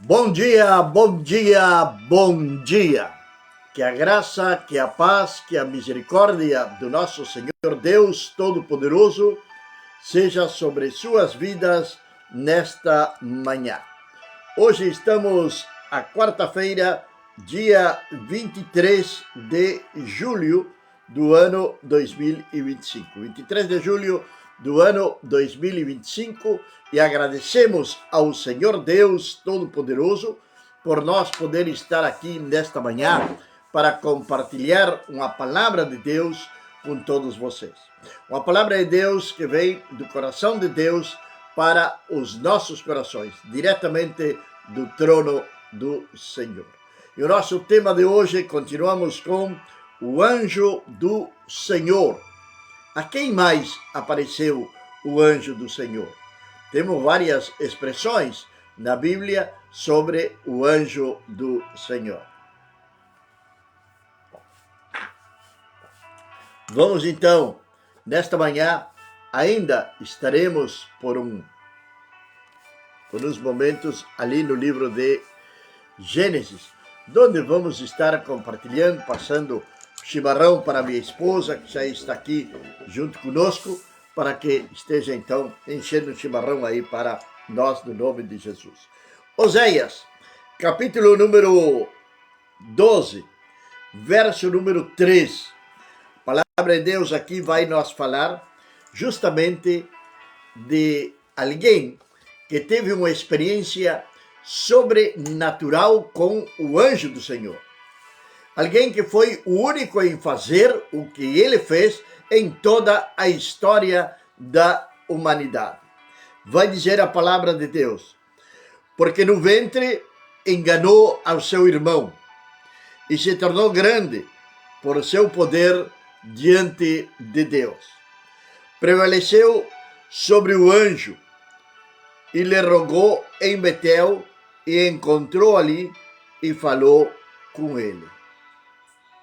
Bom dia, bom dia, bom dia. Que a graça, que a paz, que a misericórdia do nosso Senhor Deus Todo-Poderoso seja sobre suas vidas nesta manhã. Hoje estamos a quarta-feira, dia 23 de julho do ano 2025. 23 de julho do ano 2025 e agradecemos ao Senhor Deus Todo-Poderoso por nós poder estar aqui nesta manhã para compartilhar uma palavra de Deus com todos vocês. Uma palavra de Deus que vem do coração de Deus para os nossos corações, diretamente do trono do Senhor. E o nosso tema de hoje, continuamos com o anjo do Senhor. A quem mais apareceu o anjo do Senhor? Temos várias expressões na Bíblia sobre o anjo do Senhor. Vamos então, nesta manhã, ainda estaremos por uns momentos ali no livro de Gênesis, onde vamos estar compartilhando, passando chimarrão para minha esposa, que já está aqui junto conosco, para que esteja então enchendo o chimarrão aí para nós, no nome de Jesus. Oséias, capítulo número 12, verso número 3. A palavra de Deus aqui vai nos falar justamente de alguém que teve uma experiência sobrenatural com o anjo do Senhor. Alguém que foi o único em fazer o que ele fez em toda a história da humanidade. Vai dizer a palavra de Deus: porque no ventre enganou ao seu irmão e se tornou grande por seu poder diante de Deus. Prevaleceu sobre o anjo e lhe rogou em Betel e encontrou ali e falou com ele.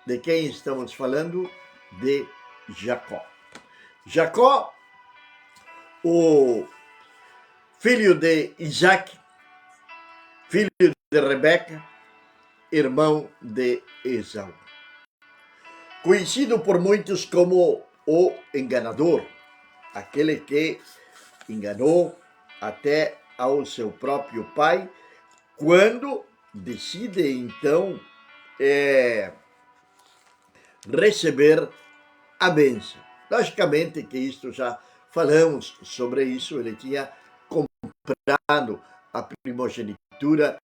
De quem estamos falando? De Jacó. Jacó, o filho de Isaac, filho de Rebeca, irmão de Esaú. Conhecido por muitos como o enganador, aquele que enganou até ao seu próprio pai, quando decide então receber a bênção. Logicamente que isto já falamos sobre isso, ele tinha comprado a primogenitura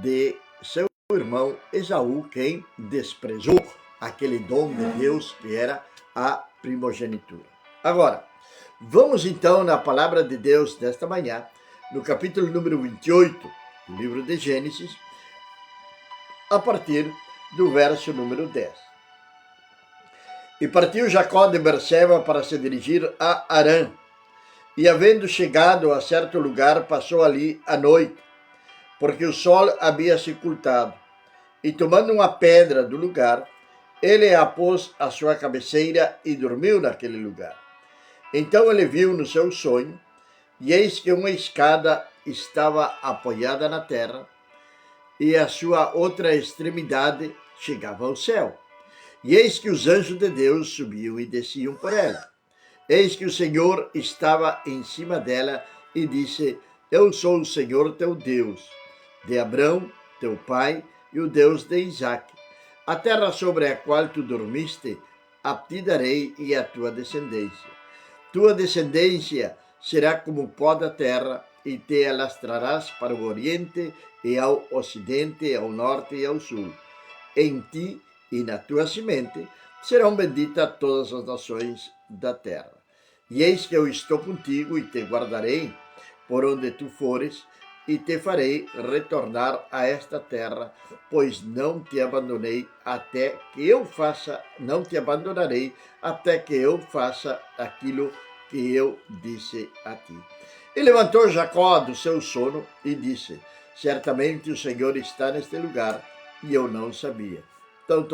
de seu irmão Esaú, quem desprezou aquele dom de Deus que era a primogenitura. Agora, vamos então na palavra de Deus desta manhã, no capítulo número 28 do livro de Gênesis, a partir do verso número 10. E partiu Jacó de Berseba para se dirigir a Harã, e havendo chegado a certo lugar, passou ali a noite, porque o sol havia se ocultado. E tomando uma pedra do lugar, ele a pôs à sua cabeceira e dormiu naquele lugar. Então ele viu no seu sonho, e eis que uma escada estava apoiada na terra, e a sua outra extremidade chegava ao céu. E eis que os anjos de Deus subiam e desciam por ela. Eis que o Senhor estava em cima dela e disse: Eu sou o Senhor teu Deus, de Abrão, teu pai, e o Deus de Isaque. A terra sobre a qual tu dormiste, a ti darei e a tua descendência. Tua descendência será como o pó da terra, e te alastrarás para o oriente e ao ocidente, ao norte e ao sul. Em ti e na tua semente serão benditas todas as nações da terra. E eis que eu estou contigo e te guardarei por onde tu fores, e te farei retornar a esta terra, pois não te abandonarei até que eu faça aquilo que eu disse a ti. E levantou Jacó do seu sono e disse: Certamente o Senhor está neste lugar, e eu não sabia. Então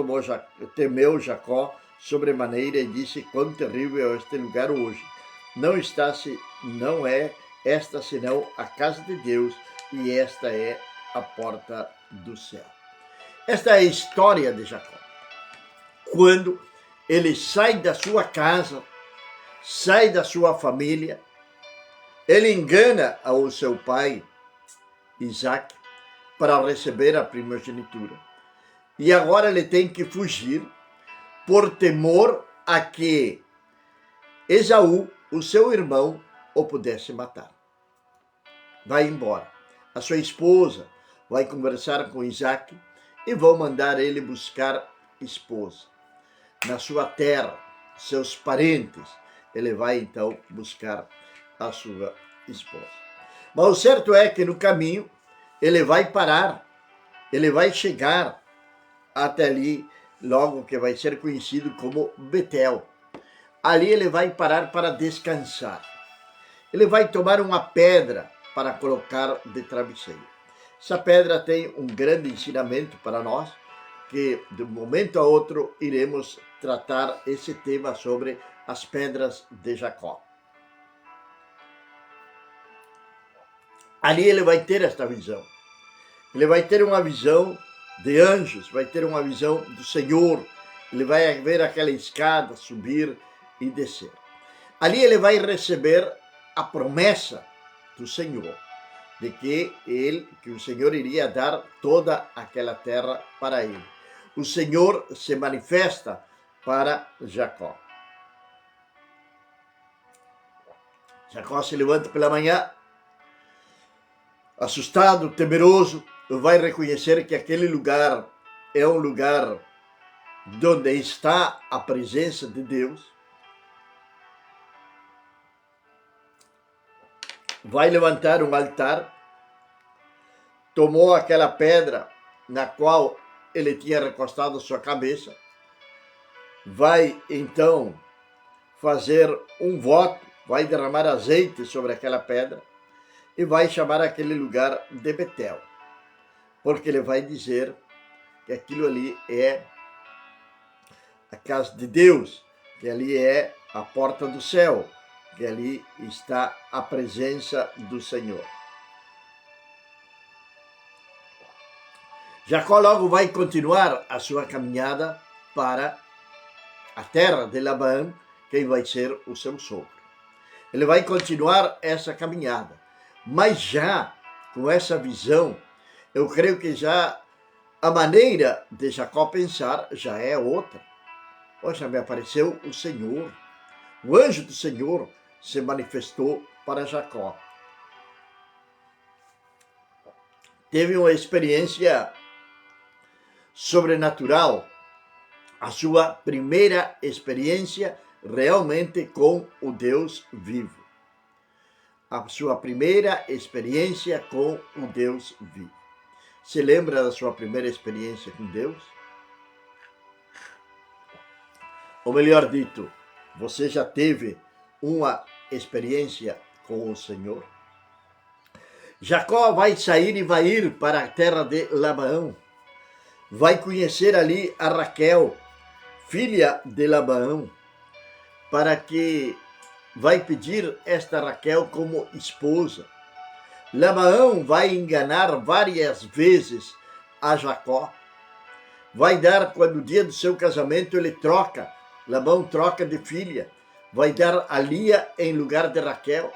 temeu Jacó sobremaneira e disse: Quão terrível é este lugar hoje! Não é esta senão a casa de Deus, e esta é a porta do céu. Esta é a história de Jacó. Quando ele sai da sua casa, sai da sua família, ele engana o seu pai, Isaac, para receber a primogenitura. E agora ele tem que fugir por temor a que Esaú, o seu irmão, o pudesse matar. Vai embora. A sua esposa vai conversar com Isaac e vão mandar ele buscar esposa. Na sua terra, seus parentes, ele vai então buscar a sua esposa. Mas o certo é que no caminho ele vai parar, ele vai chegar até ali, logo que vai ser conhecido como Betel. Ali ele vai parar para descansar. Ele vai tomar uma pedra para colocar de travesseiro. Essa pedra tem um grande ensinamento para nós, que de um momento a outro iremos tratar esse tema sobre as pedras de Jacó. Ali ele vai ter esta visão. Ele vai ter uma visão de anjos, vai ter uma visão do Senhor. Ele vai ver aquela escada subir e descer. Ali ele vai receber a promessa do Senhor, de que o Senhor iria dar toda aquela terra para ele. O Senhor se manifesta para Jacó. Jacó se levanta pela manhã, assustado, temeroso, vai reconhecer que aquele lugar é um lugar onde está a presença de Deus. Vai levantar um altar, tomou aquela pedra na qual ele tinha recostado sua cabeça, vai então fazer um voto, vai derramar azeite sobre aquela pedra e vai chamar aquele lugar de Betel, porque ele vai dizer que aquilo ali é a casa de Deus, que ali é a porta do céu, que ali está a presença do Senhor. Jacó logo vai continuar a sua caminhada para a terra de Labão, quem vai ser o seu sogro. Ele vai continuar essa caminhada, mas já com essa visão, eu creio que já a maneira de Jacó pensar já é outra. Poxa, me apareceu o Senhor, o anjo do Senhor se manifestou para Jacó. Teve uma experiência sobrenatural, a sua primeira experiência realmente com o Deus vivo. A sua primeira experiência com o Deus vivo. Se lembra da sua primeira experiência com Deus? Ou melhor dito, você já teve uma experiência com o Senhor? Jacó vai sair e vai ir para a terra de Labão. Vai conhecer ali a Raquel, filha de Labão, para que vai pedir esta Raquel como esposa. Labão vai enganar várias vezes a Jacó. Vai dar, quando o dia do seu casamento ele troca, Labão troca de filha, vai dar a Lia em lugar de Raquel.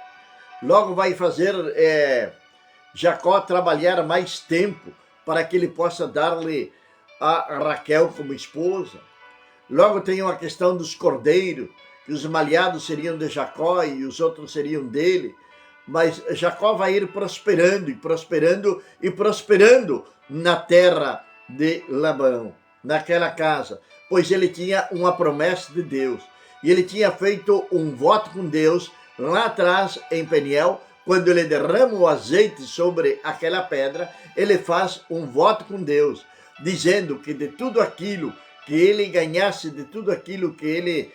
Logo vai fazer Jacó trabalhar mais tempo para que ele possa dar-lhe a Raquel como esposa. Logo tem uma questão dos cordeiros, que os malhados seriam de Jacó e os outros seriam dele. Mas Jacó vai ir prosperando e prosperando e prosperando na terra de Labão, naquela casa, pois ele tinha uma promessa de Deus. E ele tinha feito um voto com Deus lá atrás em Peniel, quando ele derrama o azeite sobre aquela pedra, ele faz um voto com Deus, dizendo que de tudo aquilo que ele ganhasse, de tudo aquilo que ele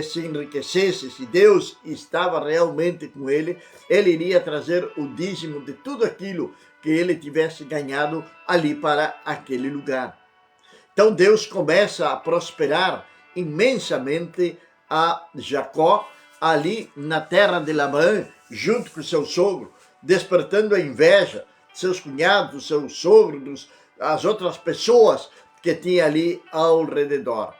se enriquecesse, se Deus estava realmente com ele, ele iria trazer o dízimo de tudo aquilo que ele tivesse ganhado ali para aquele lugar. Então Deus começa a prosperar imensamente a Jacó ali na terra de Labão, junto com seu sogro, despertando a inveja seus cunhados, seus sogros, as outras pessoas que tinha ali ao redor.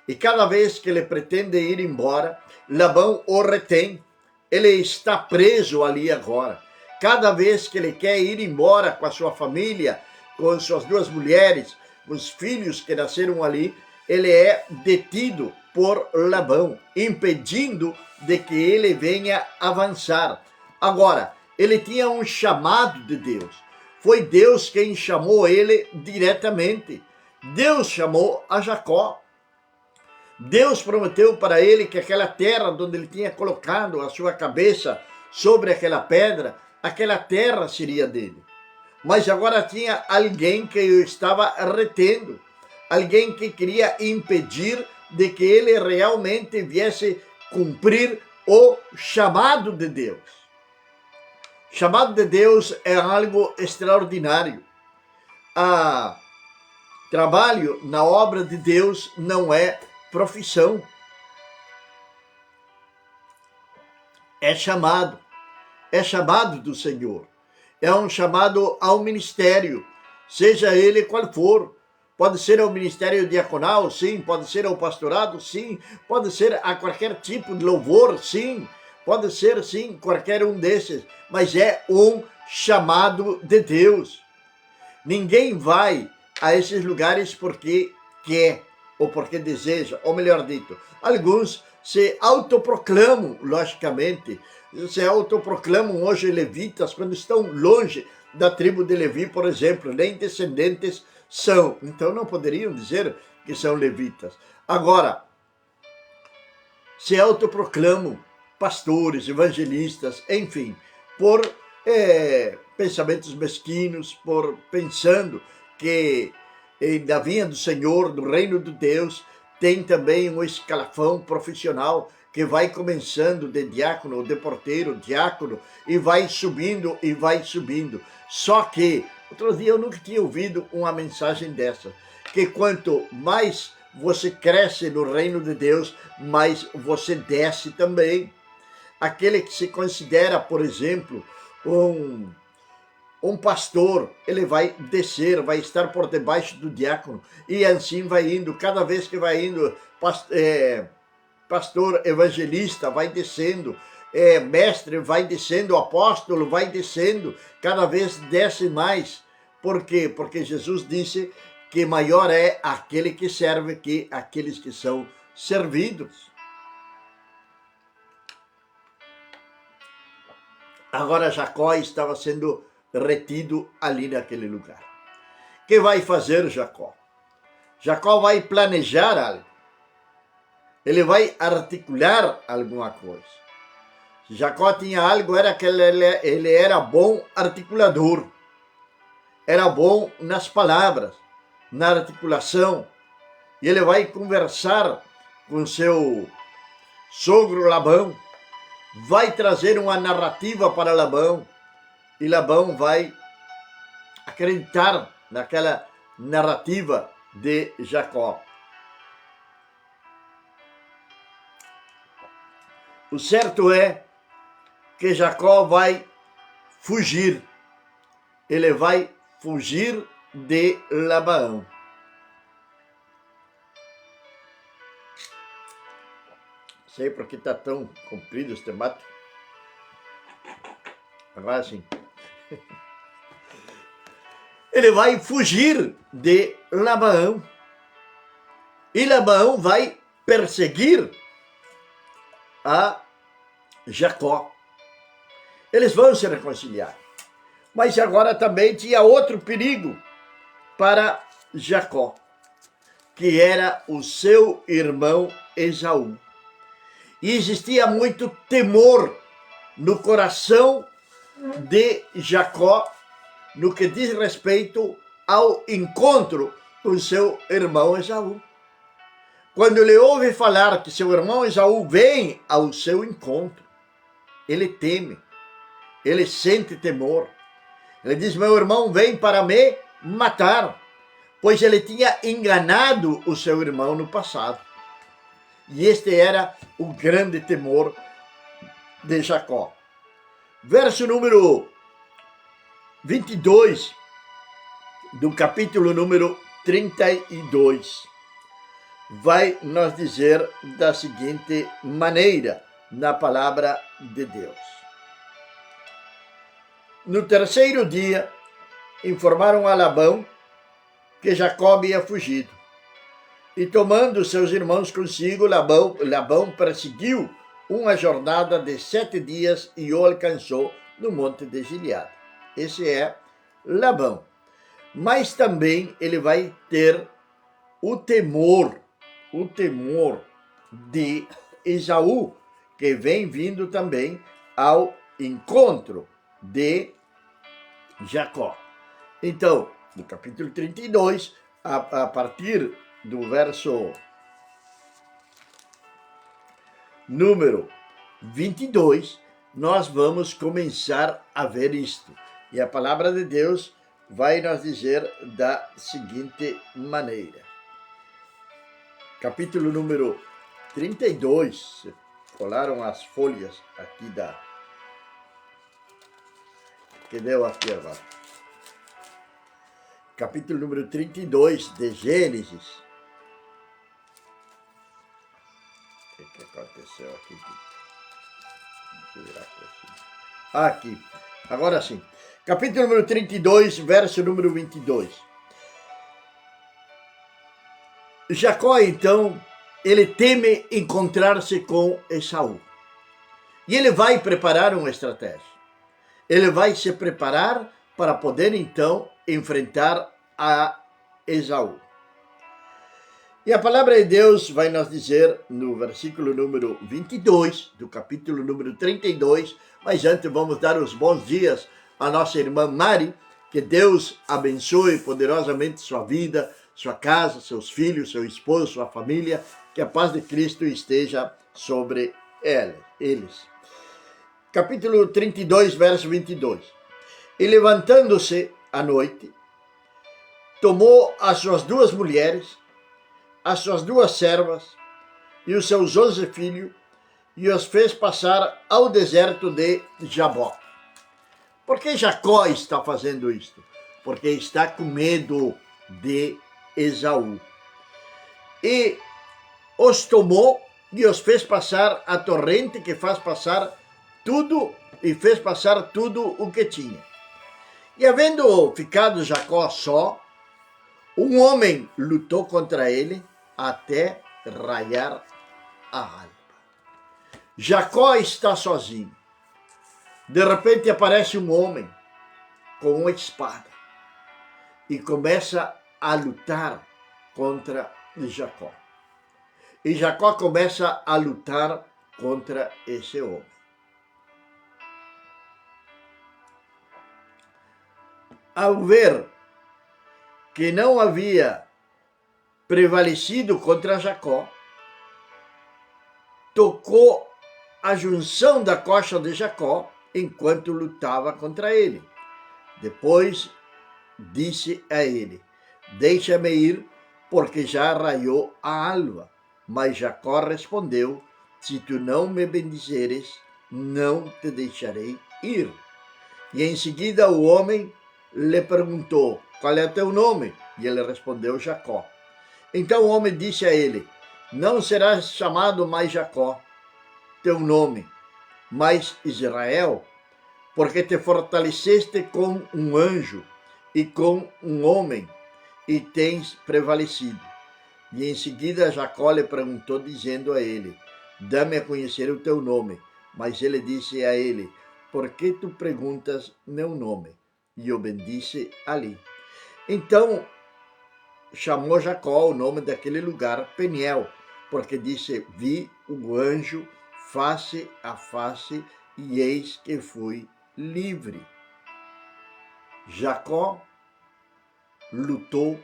E cada vez que ele pretende ir embora, Labão o retém. Ele está preso ali agora. Cada vez que ele quer ir embora com a sua família, com suas duas mulheres, com os filhos que nasceram ali, ele é detido por Labão, impedindo de que ele venha avançar. Agora, ele tinha um chamado de Deus. Foi Deus quem chamou ele diretamente. Deus chamou a Jacó. Deus prometeu para ele que aquela terra onde ele tinha colocado a sua cabeça sobre aquela pedra, aquela terra seria dele. Mas agora tinha alguém que o estava retendo, alguém que queria impedir de que ele realmente viesse cumprir o chamado de Deus. O chamado de Deus é algo extraordinário. Trabalho na obra de Deus não é profissão. É chamado do Senhor. É um chamado ao ministério, seja ele qual for. Pode ser ao ministério diaconal, sim. Pode ser ao pastorado, sim. Pode ser a qualquer tipo de louvor, sim. Pode ser, sim, qualquer um desses. Mas é um chamado de Deus. Ninguém vai a esses lugares porque quer ou porque deseja, ou melhor dito, alguns se autoproclamam, logicamente, se autoproclamam hoje levitas quando estão longe da tribo de Levi, por exemplo, nem descendentes são, então não poderiam dizer que são levitas. Agora, se autoproclamam pastores, evangelistas, enfim, por pensamentos mesquinos, por pensando que da vinha do Senhor, do reino de Deus, tem também um escalafão profissional que vai começando de diácono, de porteiro, diácono, e vai subindo, e vai subindo. Só que, outro dia eu nunca tinha ouvido uma mensagem dessa, que quanto mais você cresce no reino de Deus, mais você desce também. Aquele que se considera, por exemplo, um pastor, ele vai descer, vai estar por debaixo do diácono, e assim vai indo, cada vez que vai indo, pastor evangelista vai descendo, mestre vai descendo, apóstolo vai descendo, cada vez desce mais. Por quê? Porque Jesus disse que maior é aquele que serve que aqueles que são servidos. Agora Jacó estava sendo retido ali naquele lugar. O que vai fazer Jacó? Jacó vai planejar algo. Ele vai articular alguma coisa. Se Jacó tinha algo, era que ele era bom articulador. Era bom nas palavras, na articulação. E ele vai conversar com seu sogro Labão. Vai trazer uma narrativa para Labão. E Labão vai acreditar naquela narrativa de Jacó. O certo é que Jacó vai fugir. Ele vai fugir de Labão. Sei porque está tão comprido este mato. Agora sim. Ele vai fugir de Labão. E Labão vai perseguir a Jacó. Eles vão se reconciliar. Mas agora também tinha outro perigo para Jacó, que era o seu irmão Esaú. E existia muito temor no coração de Jacó no que diz respeito ao encontro com seu irmão Esaú. Quando ele ouve falar que seu irmão Esaú vem ao seu encontro, ele teme, ele sente temor. Ele diz: meu irmão vem para me matar, pois ele tinha enganado o seu irmão no passado. E este era o grande temor de Jacó. Verso número 22 do capítulo número 32 vai nos dizer da seguinte maneira na palavra de Deus. No terceiro dia, informaram a Labão que Jacó havia fugido. E tomando seus irmãos consigo, Labão perseguiu uma jornada de 7 dias e o alcançou no monte de Gileade. Esse é Labão. Mas também ele vai ter o temor de Esaú, que vem vindo também ao encontro de Jacó. Então, no capítulo 32, a partir do verso número 22, nós vamos começar a ver isto. E a palavra de Deus vai nos dizer da seguinte maneira. Capítulo número 32, colaram as folhas aqui que deu aqui agora. Capítulo número 32 de Gênesis. O que aconteceu aqui? Deixa eu virar para cima. Aqui, agora sim. Capítulo número 32, verso número 22. Jacó, então, ele teme encontrar-se com Esaú. E ele vai preparar uma estratégia. Ele vai se preparar para poder, então, enfrentar a Esaú. E a palavra de Deus vai nos dizer no versículo número 22 do capítulo número 32, mas antes vamos dar os bons dias à nossa irmã Mari, que Deus abençoe poderosamente sua vida, sua casa, seus filhos, seu esposo, sua família, que a paz de Cristo esteja sobre eles. Capítulo 32, verso 22. E levantando-se à noite, tomou as suas 2 mulheres, as suas 2 servas e os seus 11 filhos e os fez passar ao deserto de Jabó. Por que Jacó está fazendo isto? Porque está com medo de Esaú. E os tomou e os fez passar a torrente que faz passar tudo e fez passar tudo o que tinha. E havendo ficado Jacó só, um homem lutou contra ele até raiar a alva. Jacó está sozinho. De repente aparece um homem com uma espada e começa a lutar contra Jacó. E Jacó começa a lutar contra esse homem. Ao ver que não havia prevalecido contra Jacó, tocou a junção da coxa de Jacó enquanto lutava contra ele. Depois disse a ele: deixa-me ir, porque já raiou a alva. Mas Jacó respondeu: se tu não me bendizeres, não te deixarei ir. E em seguida o homem lhe perguntou: qual é o teu nome? E ele respondeu: Jacó. Então o homem disse a ele: não serás chamado mais Jacó, teu nome, mas Israel, porque te fortaleceste com um anjo e com um homem, e tens prevalecido. E em seguida Jacó lhe perguntou, dizendo a ele: dá-me a conhecer o teu nome. Mas ele disse a ele: por que tu perguntas meu nome? E o bendice ali. Então chamou Jacó o nome daquele lugar Peniel, porque disse: vi o anjo face a face, e eis que fui livre. Jacó lutou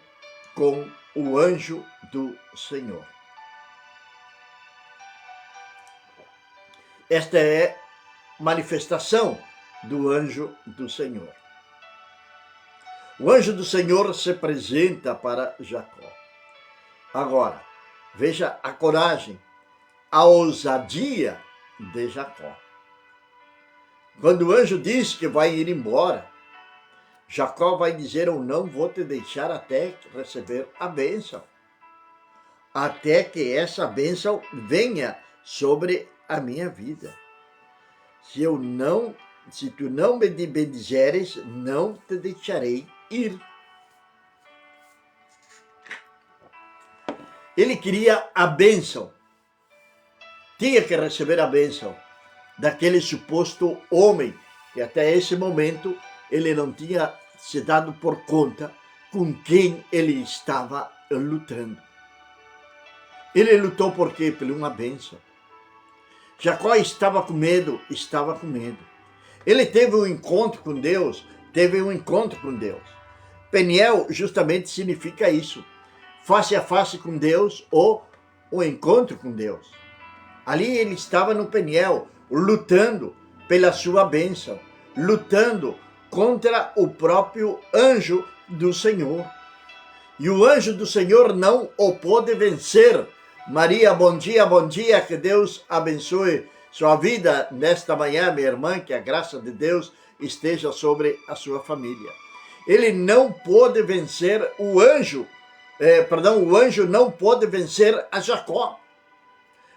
com o anjo do Senhor. Esta é manifestação do anjo do Senhor. O anjo do Senhor se apresenta para Jacó. Agora, veja a coragem, a ousadia de Jacó. Quando o anjo diz que vai ir embora, Jacó vai dizer: eu não vou te deixar até receber a bênção, até que essa bênção venha sobre a minha vida. Se tu não me bendizeres, não te deixarei ir. Ele queria a bênção, tinha que receber a bênção daquele suposto homem, que até esse momento ele não tinha se dado por conta com quem ele estava lutando. Ele lutou por quê? Por uma bênção. Jacó estava com medo. Ele teve um encontro com Deus, Peniel justamente significa isso, face a face com Deus ou o encontro com Deus. Ali ele estava no Peniel, lutando pela sua bênção, lutando contra o próprio anjo do Senhor. E o anjo do Senhor não o pôde vencer. Maria, bom dia, que Deus abençoe sua vida nesta manhã, minha irmã, que a graça de Deus esteja sobre a sua família. Ele não pôde vencer o anjo, o anjo não pôde vencer a Jacó.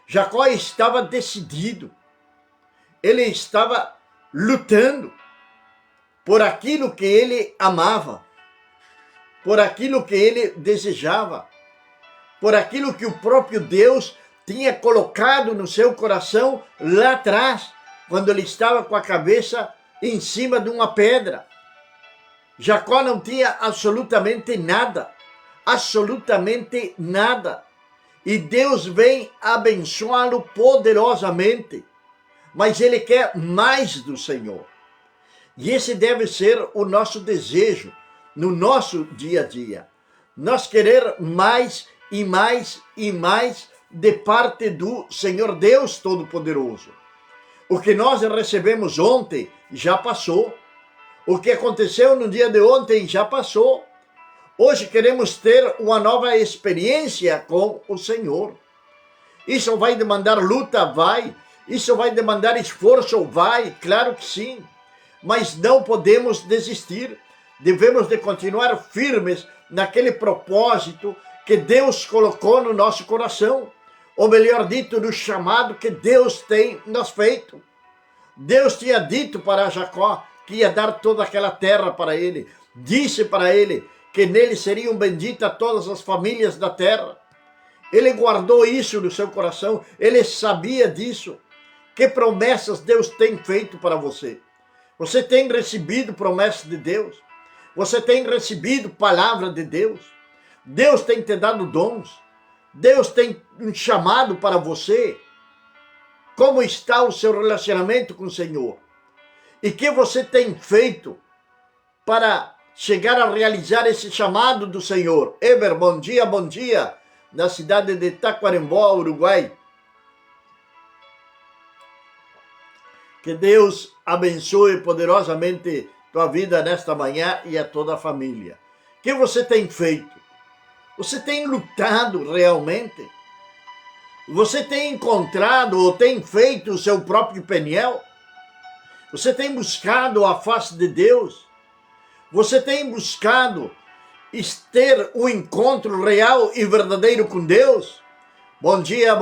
Jacó estava decidido, ele estava lutando por aquilo que ele amava, por aquilo que ele desejava, por aquilo que o próprio Deus tinha colocado no seu coração lá atrás, quando ele estava com a cabeça em cima de uma pedra. Jacó não tinha absolutamente nada. E Deus vem abençoá-lo poderosamente. Mas ele quer mais do Senhor. E esse deve ser o nosso desejo no nosso dia a dia. Nós querer mais e mais e mais de parte do Senhor Deus Todo-Poderoso. O que nós recebemos ontem já passou. O que aconteceu no dia de ontem já passou. Hoje queremos ter uma nova experiência com o Senhor. Isso vai demandar luta? Vai. Isso vai demandar esforço? Vai. Claro que sim. Mas não podemos desistir. Devemos de continuar firmes naquele propósito que Deus colocou no nosso coração. Ou melhor dito, no chamado que Deus tem nos feito. Deus tinha dito para Jacó que ia dar toda aquela terra para ele. Disse para ele que nele seriam benditas todas as famílias da terra. Ele guardou isso no seu coração, ele sabia disso. Que promessas Deus tem feito para você? Você tem recebido promessas de Deus? Você tem recebido palavra de Deus? Deus tem te dado dons? Deus tem um chamado para você? Como está o seu relacionamento com o Senhor? E que você tem feito para chegar a realizar esse chamado do Senhor? Eber, bom dia, na cidade de Taquarembó, Uruguai. Que Deus abençoe poderosamente tua vida nesta manhã e a toda a família. O que você tem feito? Você tem lutado realmente? Você tem encontrado ou tem feito o seu próprio Peniel? Você tem buscado a face de Deus? Você tem buscado ter um encontro real e verdadeiro com Deus? Bom dia,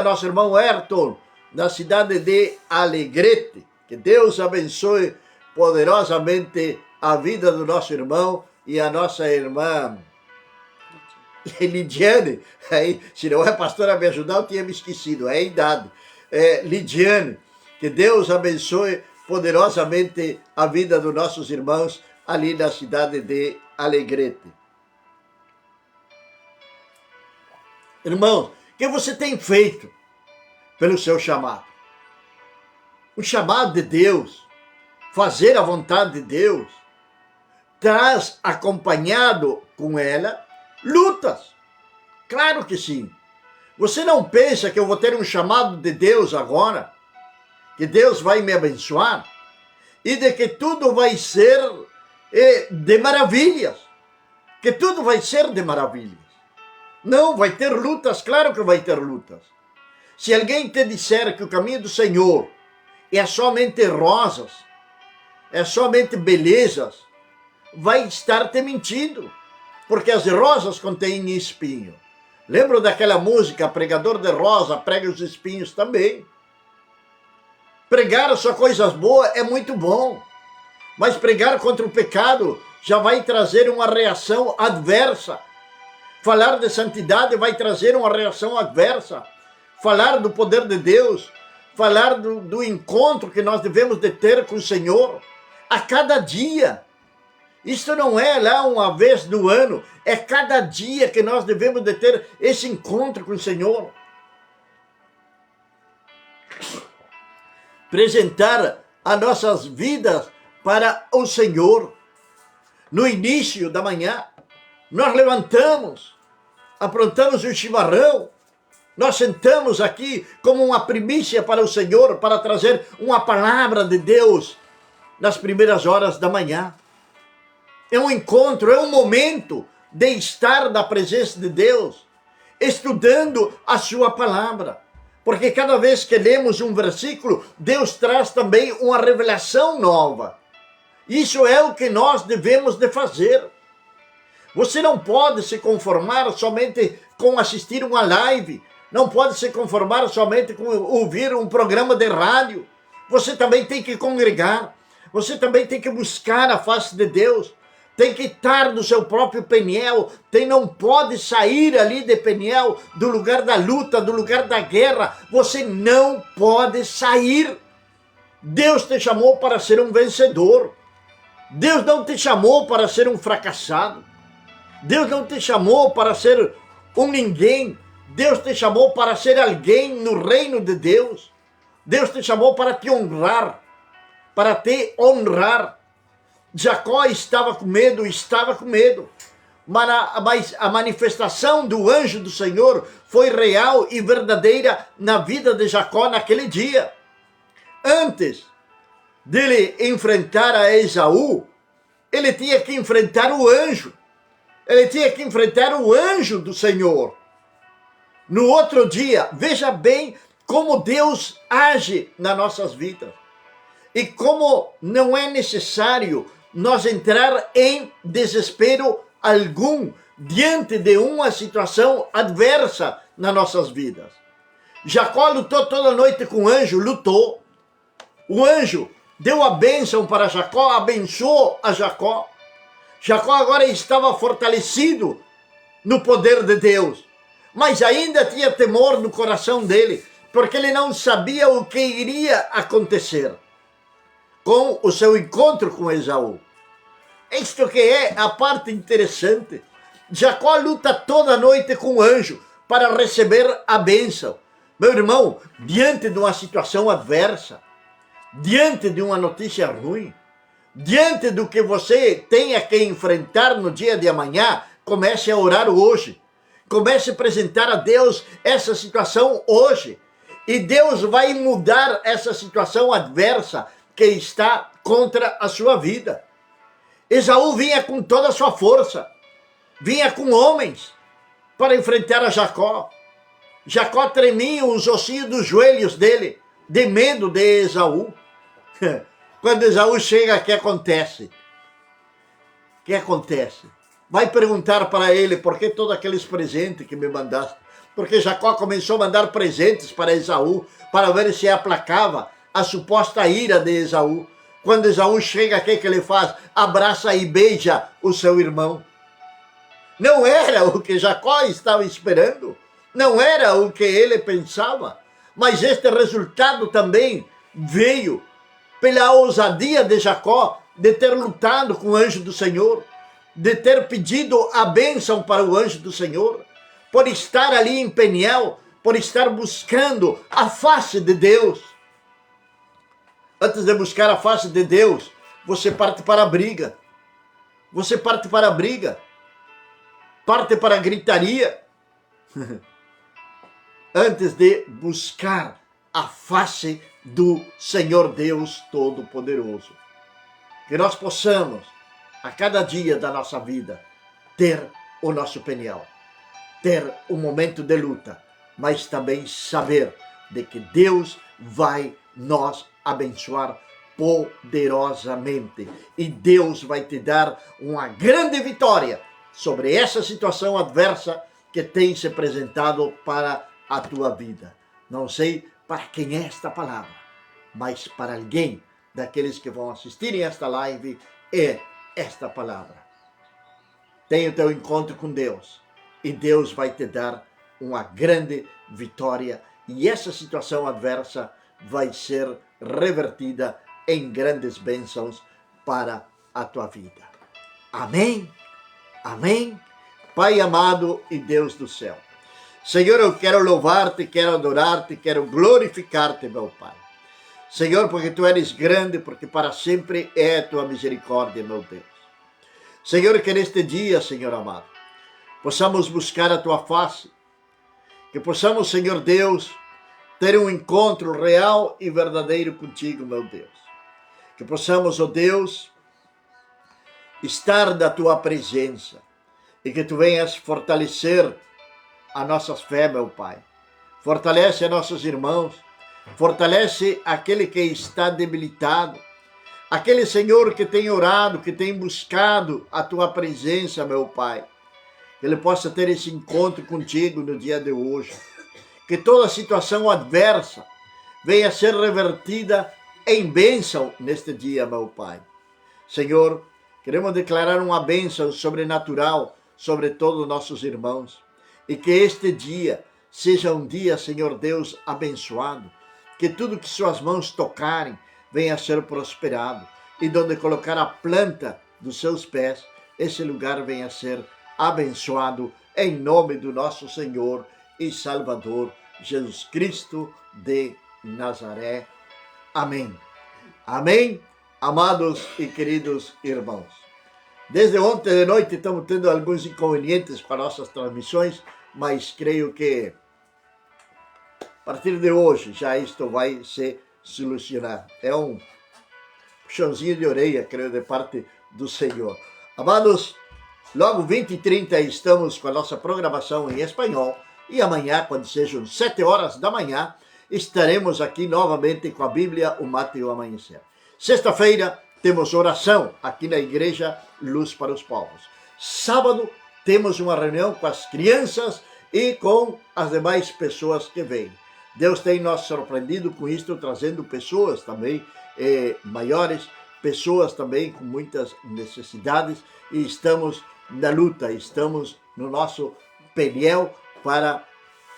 nosso irmão Ayrton, na cidade de Alegrete. Que Deus abençoe poderosamente a vida do nosso irmão e a nossa irmã Lidiane. Aí, se não é pastora me ajudar, eu tinha me esquecido, é a idade. Lidiane, que Deus abençoe poderosamente a vida dos nossos irmãos ali na cidade de Alegrete. Irmãos, o que você tem feito pelo seu chamado? O chamado de Deus, fazer a vontade de Deus, traz acompanhado com ela lutas. Claro que sim. Você não pensa que eu vou ter um chamado de Deus agora? Que Deus vai me abençoar? E de que tudo vai ser de maravilhas? Que tudo vai ser de maravilhas? Não, vai ter lutas, claro que vai ter lutas. Se alguém te disser que o caminho do Senhor é somente rosas, é somente belezas, vai estar te mentindo, porque as rosas contêm espinho. Lembro daquela música, pregador de rosa, prega os espinhos também. Pregar só coisas boas é muito bom, mas pregar contra o pecado já vai trazer uma reação adversa. Falar de santidade vai trazer uma reação adversa. Falar do poder de Deus, falar do encontro que nós devemos de ter com o Senhor a cada dia. Isso não é lá uma vez no ano, é cada dia que nós devemos de ter esse encontro com o Senhor. Apresentar as nossas vidas para o Senhor. No início da manhã, nós levantamos, aprontamos o chimarrão, nós sentamos aqui como uma primícia para o Senhor, para trazer uma palavra de Deus nas primeiras horas da manhã. É um encontro, é um momento de estar na presença de Deus, estudando a sua palavra. Porque cada vez que lemos um versículo, Deus traz também uma revelação nova. Isso é o que nós devemos de fazer. Você não pode se conformar somente com assistir uma live, não pode se conformar somente com ouvir um programa de rádio. Você também tem que congregar, você também tem que buscar a face de Deus, tem que estar no seu próprio Peniel, não pode sair ali de Peniel, do lugar da luta, do lugar da guerra, você não pode sair. Deus te chamou para ser um vencedor. Deus não te chamou para ser um fracassado. Deus não te chamou para ser um ninguém. Deus te chamou para ser alguém no reino de Deus. Deus te chamou para te honrar, para te honrar. Jacó estava com medo, mas a manifestação do anjo do Senhor foi real e verdadeira na vida de Jacó naquele dia. Antes dele enfrentar a Esaú, ele tinha que enfrentar o anjo. Ele tinha que enfrentar o anjo do Senhor. No outro dia, veja bem como Deus age nas nossas vidas. E como não é necessário nós entrar em desespero algum diante de uma situação adversa nas nossas vidas. Jacó lutou toda noite com o anjo, lutou. O anjo deu a bênção para Jacó, abençoou a Jacó. Jacó agora estava fortalecido no poder de Deus, mas ainda tinha temor no coração dele, porque ele não sabia o que iria acontecer com o seu encontro com Esaú. Isto que é a parte interessante. Jacó luta toda noite com o anjo para receber a bênção. Meu irmão, diante de uma situação adversa, diante de uma notícia ruim, diante do que você tenha que enfrentar no dia de amanhã, comece a orar hoje. Comece a apresentar a Deus essa situação hoje. E Deus vai mudar essa situação adversa que está contra a sua vida. Esaú vinha com toda a sua força, vinha com homens para enfrentar a Jacó. Jacó tremia os ossinhos dos joelhos dele, de medo de Esaú. Quando Esaú chega, o que acontece? O que acontece? Vai perguntar para ele, por que todos aqueles presentes que me mandaste? Porque Jacó começou a mandar presentes para Esaú, para ver se aplacava a suposta ira de Esaú. Quando Esaú chega, o que ele faz? Abraça e beija o seu irmão. Não era o que Jacó estava esperando, não era o que ele pensava, mas este resultado também veio pela ousadia de Jacó de ter lutado com o anjo do Senhor, de ter pedido a bênção para o anjo do Senhor, por estar ali em Peniel, por estar buscando a face de Deus. Antes de buscar a face de Deus, você parte para a briga. Você parte para a briga. Parte para a gritaria. Antes de buscar a face do Senhor Deus Todo-Poderoso. Que nós possamos, a cada dia da nossa vida, ter o nosso Peniel. Ter um momento de luta, mas também saber de que Deus vai nos abençoar poderosamente. E Deus vai te dar uma grande vitória sobre essa situação adversa que tem se apresentado para a tua vida. Não sei para quem é esta palavra, mas para alguém daqueles que vão assistirem esta live é esta palavra. Tenha o teu encontro com Deus e Deus vai te dar uma grande vitória e essa situação adversa vai ser revertida em grandes bênçãos para a tua vida. Amém? Amém? Pai amado e Deus do céu. Senhor, eu quero louvar-te, quero adorar-te, quero glorificar-te, meu Pai. Senhor, porque Tu eres grande, porque para sempre é a Tua misericórdia, meu Deus. Senhor, que neste dia, Senhor amado, possamos buscar a Tua face, que possamos, Senhor Deus, ter um encontro real e verdadeiro contigo, meu Deus. Que possamos, ó Deus, estar na Tua presença e que Tu venhas fortalecer a nossa fé, meu Pai. Fortalece a nossos irmãos, fortalece aquele que está debilitado, aquele, Senhor, que tem orado, que tem buscado a Tua presença, meu Pai. Que ele possa ter esse encontro contigo no dia de hoje. Que toda situação adversa venha a ser revertida em bênção neste dia, meu Pai. Senhor, queremos declarar uma bênção sobrenatural sobre todos os nossos irmãos. E que este dia seja um dia, Senhor Deus, abençoado. Que tudo que suas mãos tocarem venha a ser prosperado. E donde colocar a planta dos seus pés, esse lugar venha a ser abençoado em nome do nosso Senhor e Salvador Jesus Cristo de Nazaré. Amém. Amém, amados e queridos irmãos. Desde ontem de noite estamos tendo alguns inconvenientes com as nossas transmissões, mas creio que a partir de hoje já isto vai se solucionar. É um puxãozinho de orelha, creio, de parte do Senhor. Amados, logo 20h30 estamos com a nossa programação em espanhol e amanhã, quando sejam 7 horas da manhã, estaremos aqui novamente com a Bíblia, o Mate e o Amanhecer. Sexta-feira temos oração aqui na Igreja Luz para os Povos. Sábado temos uma reunião com as crianças e com as demais pessoas que vêm. Deus tem nos surpreendido com isto, trazendo pessoas também maiores, pessoas também com muitas necessidades e estamos na luta, estamos no nosso peniel para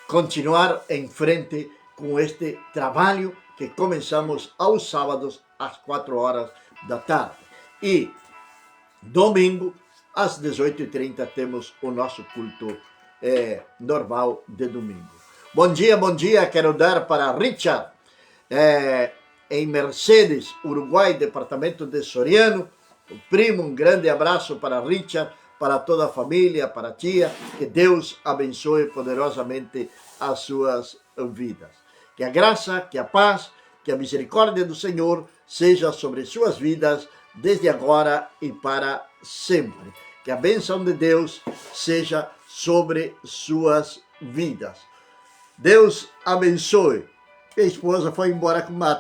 continuar em frente com este trabalho que começamos aos sábados às 4 horas da tarde. E domingo, às 18h30, temos o nosso culto normal de domingo. Bom dia, quero dar para Richard, em Mercedes, Uruguai, departamento de Soriano, o primo, um grande abraço para Richard, para toda a família, para a tia, que Deus abençoe poderosamente as suas vidas. Que a graça, que a paz, que a misericórdia do Senhor seja sobre suas vidas, desde agora e para sempre. Que a bênção de Deus seja sobre suas vidas. Deus abençoe. Minha esposa foi embora com mate.